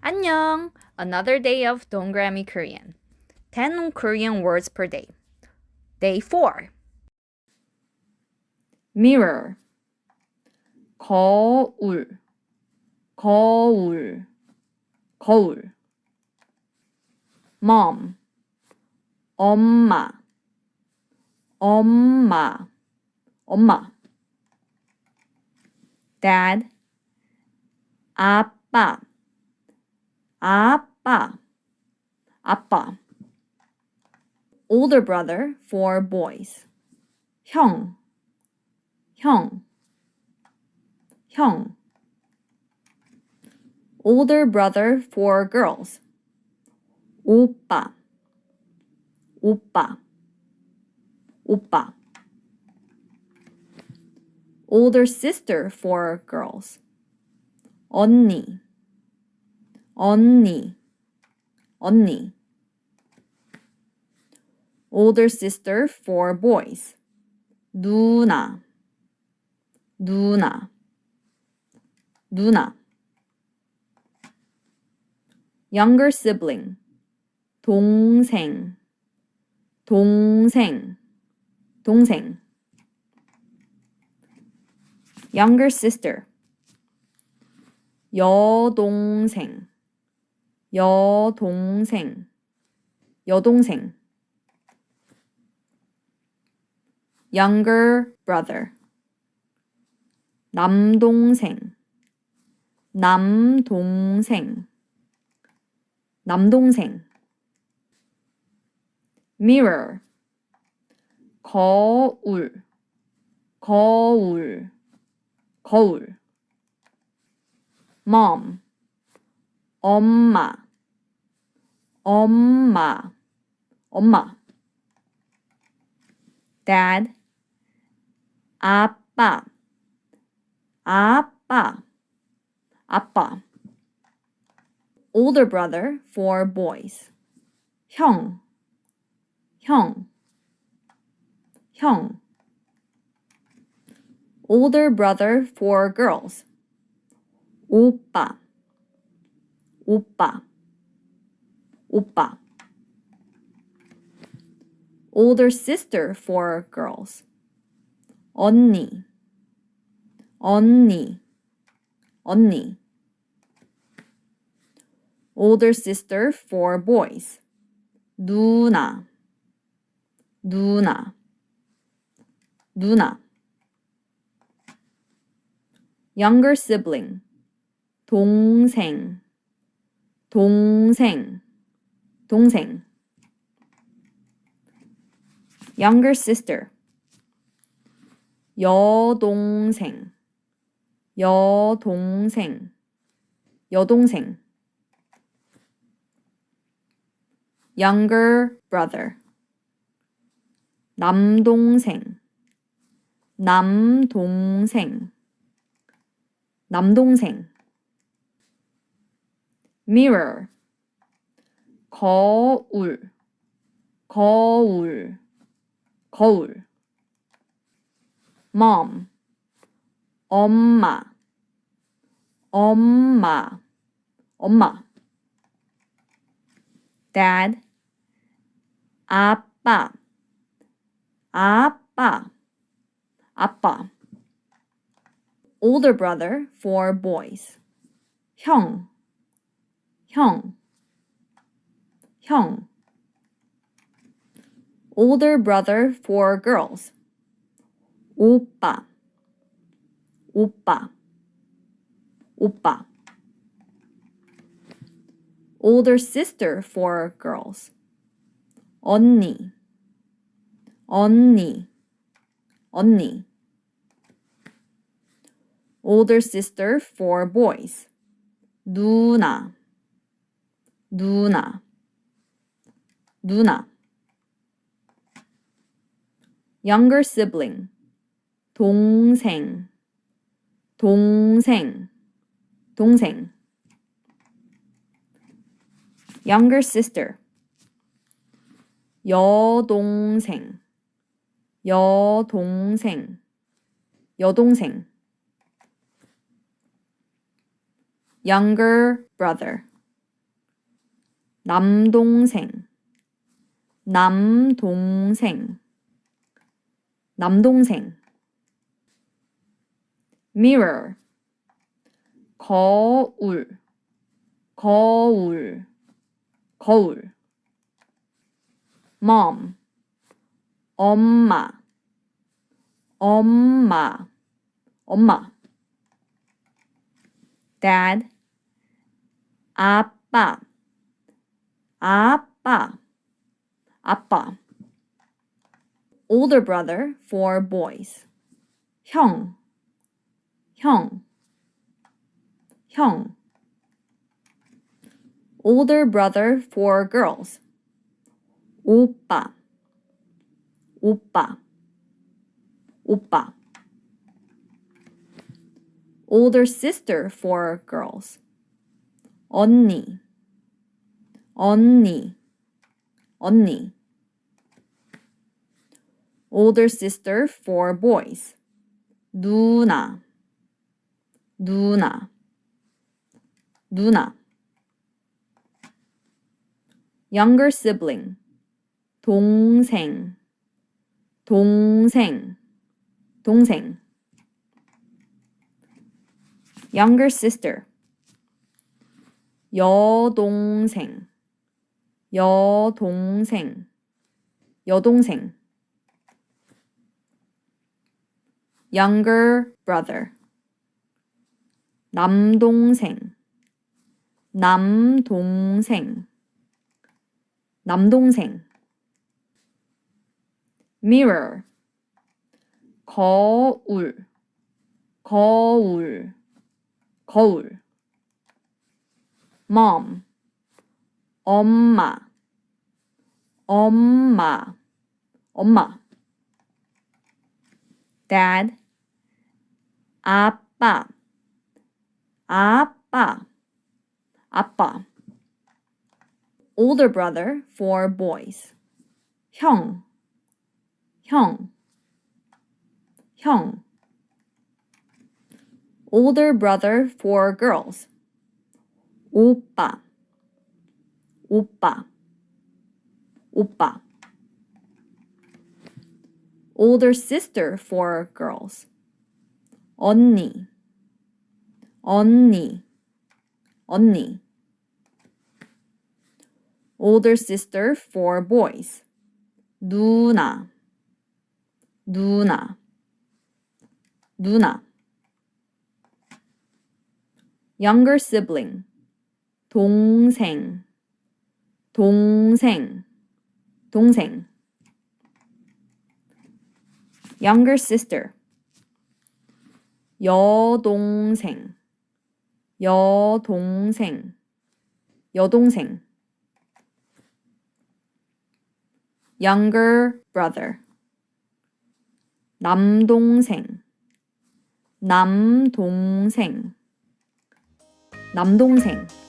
안녕! Another day of 동그라미 Korean. 10 Korean words per day. Day 4. Mirror. 거울, 거울, 거울. Mom. 엄마, 엄마, 엄마. Dad. 아빠, 아빠, 아빠. Older brother for boys. 형, 형, 형. Older brother for girls. 오빠, 오빠, 오빠. Older sister for girls. 언니, 언니, 언니. Older sister for boys. 누나, 누나, 누나. Younger sibling. 동생, 동생, 동생. Younger sister. 여동생, 여동생, 여동생. Younger brother. 남동생, 남동생, 남동생. Mirror. 거울, 거울, 거울. Mom. 엄마, 엄마, 엄마. Dad. 아빠, 아빠, 아빠. Older brother for boys. 형, 형, 형. Older brother for girls. 오빠, 오빠, 오빠. Older sister for girls. 언니, 언니, 언니. Older sister for boys. 누나, 누나, 누나. Younger sibling. 동생, 동생, 동생. Younger sister. 여동생, 여동생, 여동생. Younger brother. 남동생, 남동생, 남동생. Mirror. 거울, 거울, 거울. Mom. 엄마, 엄마, 엄마. Dad. 아빠, 아빠, 아빠. Older brother for boys. 형, 형, 형. Older brother for girls. 오빠, 오빠, 오빠. Older sister for girls. 언니, 언니, 언니. Older sister for boys. 누나, 누나, 누나. Younger sibling. 동생, 동생, 동생. Younger sister. 여동생, 여동생, 여동생. Younger brother. 남동생, 남동생, 남동생. mirror, 거울, 거울, 거울. mom, 엄마, 엄마, 엄마. dad, 아빠, 아빠, 아빠. older brother for boys. 형, 형, 형. older brother for girls. 오빠, 오빠, 오빠. older sister for girls. 언니, 언니, 언니. older sister for boys. 누나, 누나, 누나. younger sibling. 동생, 동생, 동생. younger sister. 여동생, 여동생, 여동생. younger brother. 남동생, 남동생, 남동생. mirror, 거울, 거울, 거울. mom, 엄마, 엄마, 엄마. dad, 아빠, 아빠, 아빠. older brother for boys. 형, 형, 형. older brother for girls. 오빠, 오빠, 오빠. older sister for girls. 언니, 언니, 언니. older sister for boys. 누나, 누나, 누나. younger sibling. 동생, 동생, 동생. younger sister. 여동생, 여동생, 여동생. younger brother. 남동생, 남동생, 남동생.